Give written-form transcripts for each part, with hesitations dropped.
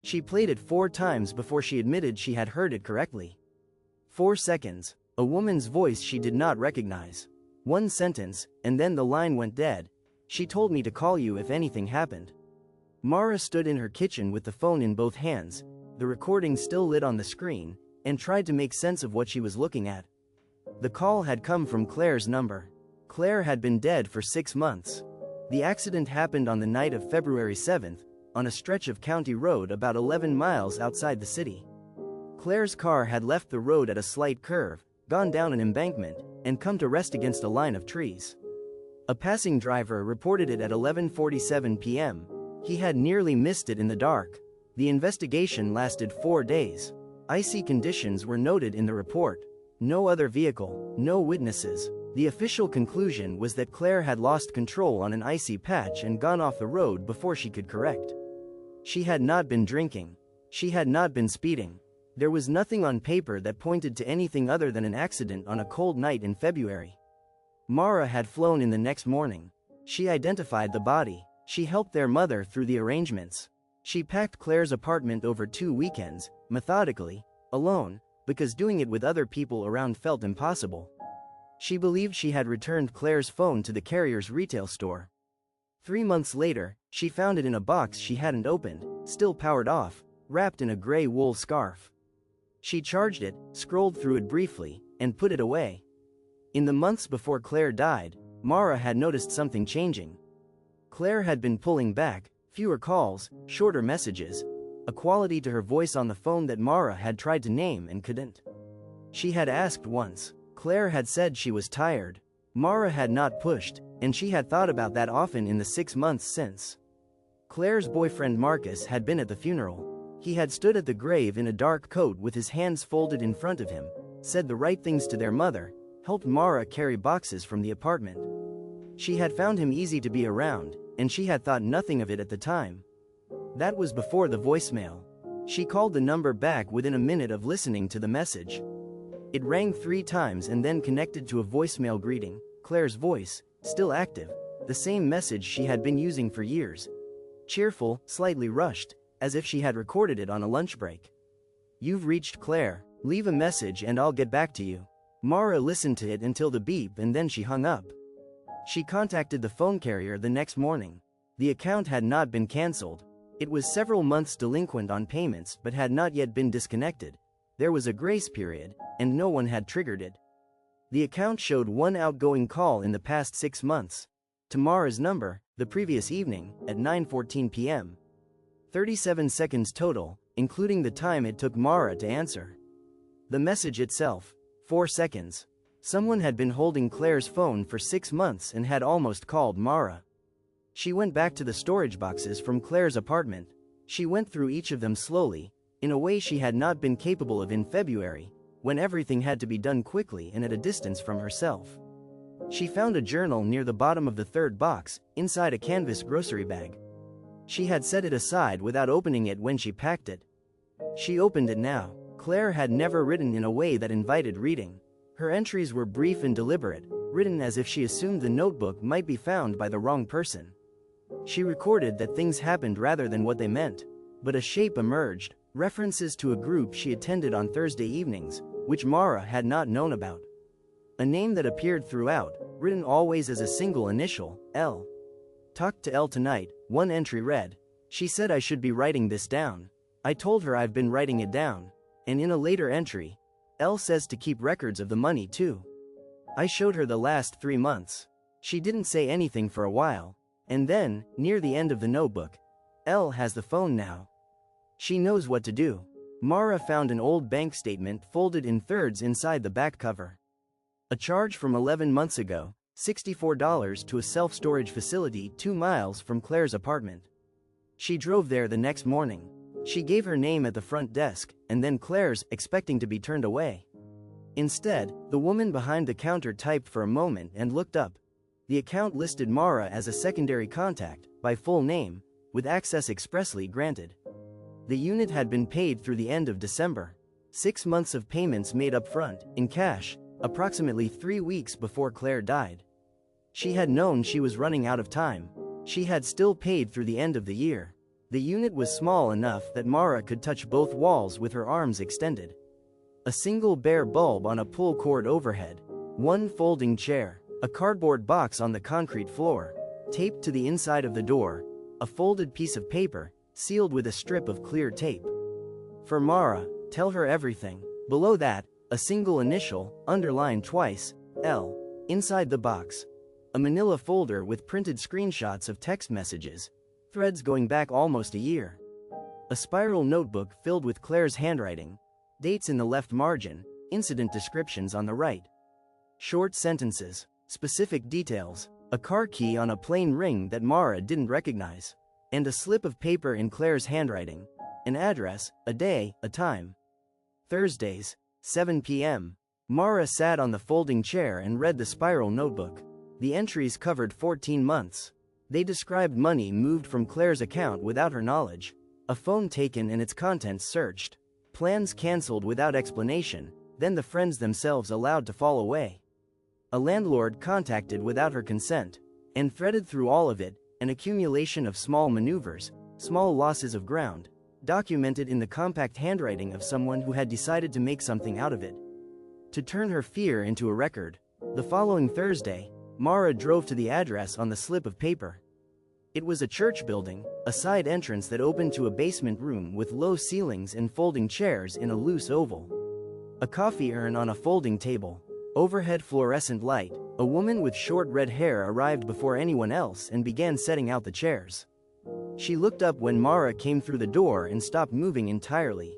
She played it 4 times before she admitted she had heard it correctly. 4 seconds. A woman's voice she did not recognize. 1 sentence, and then the line went dead. She told me to call you if anything happened. Mara stood in her kitchen with the phone in both hands, the recording still lit on the screen, and tried to make sense of what she was looking at. The call had come from Claire's number. Claire had been dead for 6 months. The accident happened on the night of February 7th, on a stretch of county road about 11 miles outside the city. Claire's car had left the road at a slight curve, gone down an embankment, and come to rest against a line of trees. A passing driver reported it at 11:47 p.m. He had nearly missed it in the dark. The investigation lasted 4 days. Icy conditions were noted in the report. No other vehicle, no witnesses. The official conclusion was that Claire had lost control on an icy patch and gone off the road before she could correct. She had not been drinking. She had not been speeding. There was nothing on paper that pointed to anything other than an accident on a cold night in February. Mara had flown in the next morning. She identified the body. She helped their mother through the arrangements. She packed Claire's apartment over 2 weekends, methodically, alone, because doing it with other people around felt impossible. She believed she had returned Claire's phone to the carrier's retail store. 3 months later, she found it in a box she hadn't opened, still powered off, wrapped in a gray wool scarf. She charged it, scrolled through it briefly, and put it away. In the months before Claire died, Mara had noticed something changing. Claire had been pulling back, fewer calls, shorter messages, a quality to her voice on the phone that Mara had tried to name and couldn't. She had asked once. Claire had said she was tired. Mara had not pushed, and she had thought about that often in the 6 months since. Claire's boyfriend Marcus had been at the funeral. He had stood at the grave in a dark coat with his hands folded in front of him, said the right things to their mother, helped Mara carry boxes from the apartment. She had found him easy to be around, and she had thought nothing of it at the time. That was before the voicemail. She called the number back within a minute of listening to the message. It rang 3 times and then connected to a voicemail greeting, Claire's voice, still active, the same message she had been using for years. Cheerful, slightly rushed, as if she had recorded it on a lunch break. "You've reached Claire. Leave a message and I'll get back to you." Mara listened to it until the beep and then she hung up. She contacted the phone carrier the next morning. The account had not been cancelled. It was several months delinquent on payments but had not yet been disconnected. There was a grace period, and no one had triggered it. The account showed 1 outgoing call in the past 6 months. To Mara's number, the previous evening, at 9:14 p.m. 37 seconds total, including the time it took Mara to answer. The message itself, 4 seconds. Someone had been holding Claire's phone for 6 months and had almost called Mara. She went back to the storage boxes from Claire's apartment. She went through each of them slowly, in a way she had not been capable of in February, when everything had to be done quickly and at a distance from herself. She found a journal near the bottom of the 3rd box, inside a canvas grocery bag. She had set it aside without opening it when she packed it. She opened it now. Claire had never written in a way that invited reading. Her entries were brief and deliberate, written as if she assumed the notebook might be found by the wrong person. She recorded that things happened rather than what they meant. But a shape emerged, references to a group she attended on Thursday evenings, which Mara had not known about. A name that appeared throughout, written always as a single initial, L. "Talked to L tonight," one entry read. "She said I should be writing this down. I told her I've been writing it down." And in a later entry, L says to keep records of the money too. "I showed her the last 3 months. She didn't say anything for a while. And then, near the end of the notebook, L has the phone now. She knows what to do." Mara found an old bank statement folded in thirds inside the back cover. A charge from 11 months ago, $64 to a self-storage facility 2 miles from Claire's apartment. She drove there the next morning. She gave her name at the front desk, and then Claire's, expecting to be turned away. Instead, the woman behind the counter typed for a moment and looked up. The account listed Mara as a secondary contact, by full name, with access expressly granted. The unit had been paid through the end of December. 6 months of payments made up front, in cash, approximately 3 weeks before Claire died. She had known she was running out of time. She had still paid through the end of the year. The unit was small enough that Mara could touch both walls with her arms extended. A single bare bulb on a pull cord overhead, one folding chair, a cardboard box on the concrete floor, taped to the inside of the door, a folded piece of paper, sealed with a strip of clear tape. For Mara, tell her everything. Below that, a single initial, underlined twice, L. Inside the box, a manila folder with printed screenshots of text messages, threads going back almost a year. A spiral notebook filled with Claire's handwriting, dates in the left margin, incident descriptions on the right. Short sentences, specific details, a car key on a plain ring that Mara didn't recognize, and a slip of paper in Claire's handwriting, an address, a day, a time. Thursdays, 7 p.m. Mara sat on the folding chair and read the spiral notebook. The entries covered 14 months. They described money moved from Claire's account without her knowledge, a phone taken and its contents searched, plans cancelled without explanation, then the friends themselves allowed to fall away. A landlord contacted without her consent, and threaded through all of it, an accumulation of small maneuvers, small losses of ground, documented in the compact handwriting of someone who had decided to make something out of it. To turn her fear into a record. The following Thursday, Mara drove to the address on the slip of paper. It was a church building, a side entrance that opened to a basement room with low ceilings and folding chairs in a loose oval. A coffee urn on a folding table, overhead fluorescent light. A woman with short red hair arrived before anyone else and began setting out the chairs. She looked up when Mara came through the door and stopped moving entirely.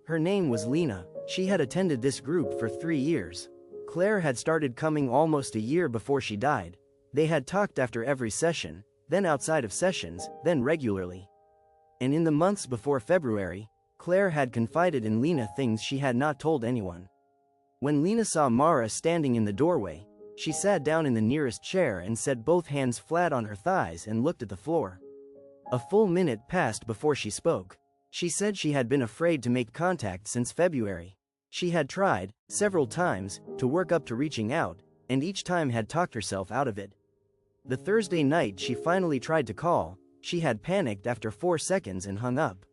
Her name was Lena. She had attended this group for 3 years. Claire had started coming almost a year before she died. They had talked after every session, then outside of sessions, then regularly. And in the months before February, Claire had confided in Lena things she had not told anyone. When Lena saw Mara standing in the doorway, she sat down in the nearest chair and set both hands flat on her thighs and looked at the floor. A full minute passed before she spoke. She said she had been afraid to make contact since February. She had tried, several times, to work up to reaching out, and each time had talked herself out of it. The Thursday night she finally tried to call, she had panicked after 4 seconds and hung up.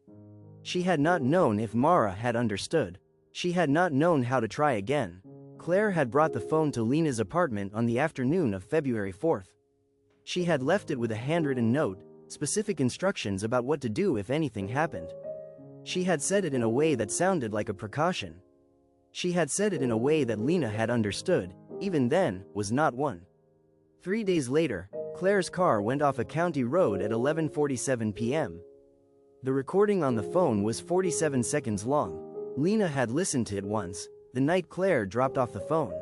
She had not known if Mara had understood. She had not known how to try again. Claire had brought the phone to Lena's apartment on the afternoon of February 4th. She had left it with a handwritten note, specific instructions about what to do if anything happened. She had said it in a way that sounded like a precaution. She had said it in a way that Lena had understood, even then, was not one. 3 days later, Claire's car went off a county road at 11:47 p.m. The recording on the phone was 47 seconds long. Lena had listened to it once, the night Claire dropped off the phone.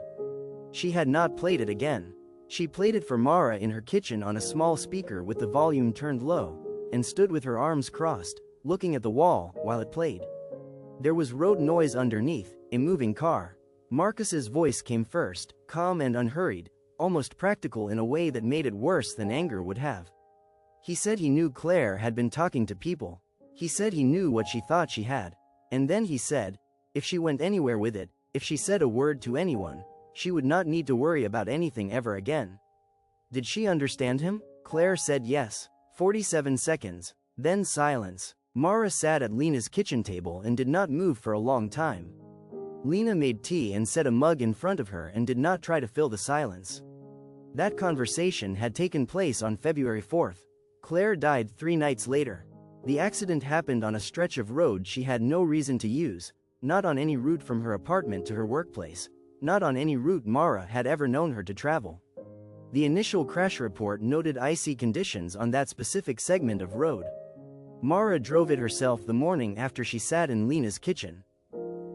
She had not played it again. She played it for Mara in her kitchen on a small speaker with the volume turned low, and stood with her arms crossed, looking at the wall while it played. There was road noise underneath, a moving car. Marcus's voice came first, calm and unhurried, almost practical in a way that made it worse than anger would have. He said he knew Claire had been talking to people. He said he knew what she thought she had. And then he said, if she went anywhere with it, if she said a word to anyone, she would not need to worry about anything ever again. Did she understand him? Claire said yes. 47 seconds. Then silence. Mara sat at Lena's kitchen table and did not move for a long time. Lena made tea and set a mug in front of her and did not try to fill the silence. That conversation had taken place on February 4th. Claire died 3 nights later. The accident happened on a stretch of road she had no reason to use, not on any route from her apartment to her workplace, not on any route Mara had ever known her to travel. The initial crash report noted icy conditions on that specific segment of road. Mara drove it herself the morning after she sat in Lena's kitchen.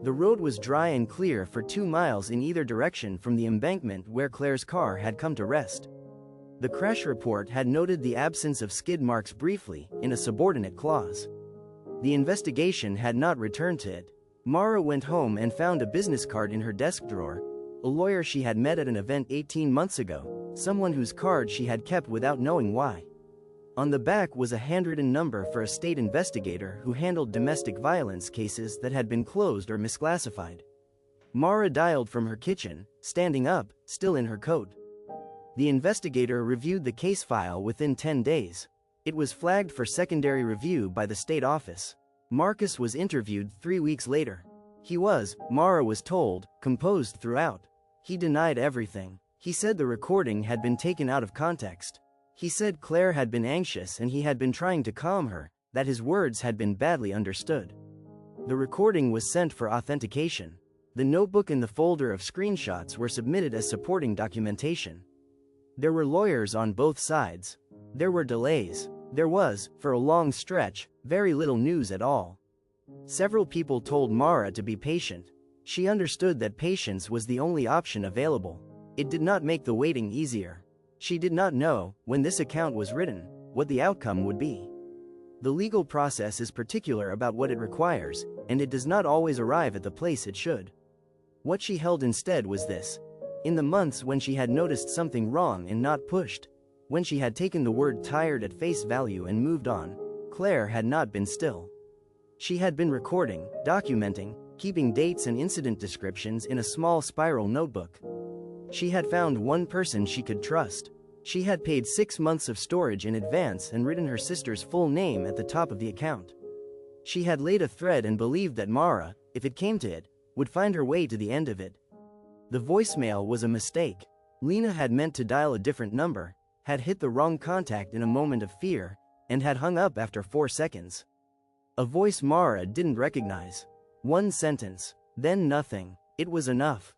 The road was dry and clear for 2 miles in either direction from the embankment where Claire's car had come to rest. The crash report had noted the absence of skid marks briefly, in a subordinate clause. The investigation had not returned to it. Mara went home and found a business card in her desk drawer, a lawyer she had met at an event 18 months ago, someone whose card she had kept without knowing why. On the back was a handwritten number for a state investigator who handled domestic violence cases that had been closed or misclassified. Mara dialed from her kitchen, standing up, still in her coat. The investigator reviewed the case file within 10 days. It was flagged for secondary review by the state office. Marcus was interviewed 3 weeks later. He was, Mara was told, composed throughout. He denied everything. He said the recording had been taken out of context. He said Claire had been anxious and he had been trying to calm her, that his words had been badly understood. The recording was sent for authentication. The notebook and the folder of screenshots were submitted as supporting documentation. There were lawyers on both sides. There were delays. There was, for a long stretch, very little news at all. Several people told Mara to be patient. She understood that patience was the only option available. It did not make the waiting easier. She did not know, when this account was written, what the outcome would be. The legal process is particular about what it requires, and it does not always arrive at the place it should. What she held instead was this. In the months when she had noticed something wrong and not pushed, when she had taken the word tired at face value and moved on, Claire had not been still. She had been recording, documenting, keeping dates and incident descriptions in a small spiral notebook. She had found one person she could trust. She had paid 6 months of storage in advance and written her sister's full name at the top of the account. She had laid a thread and believed that Mara, if it came to it, would find her way to the end of it. The voicemail was a mistake. Lena had meant to dial a different number, had hit the wrong contact in a moment of fear, and had hung up after 4 seconds. A voice Mara didn't recognize. One sentence, then nothing. It was enough.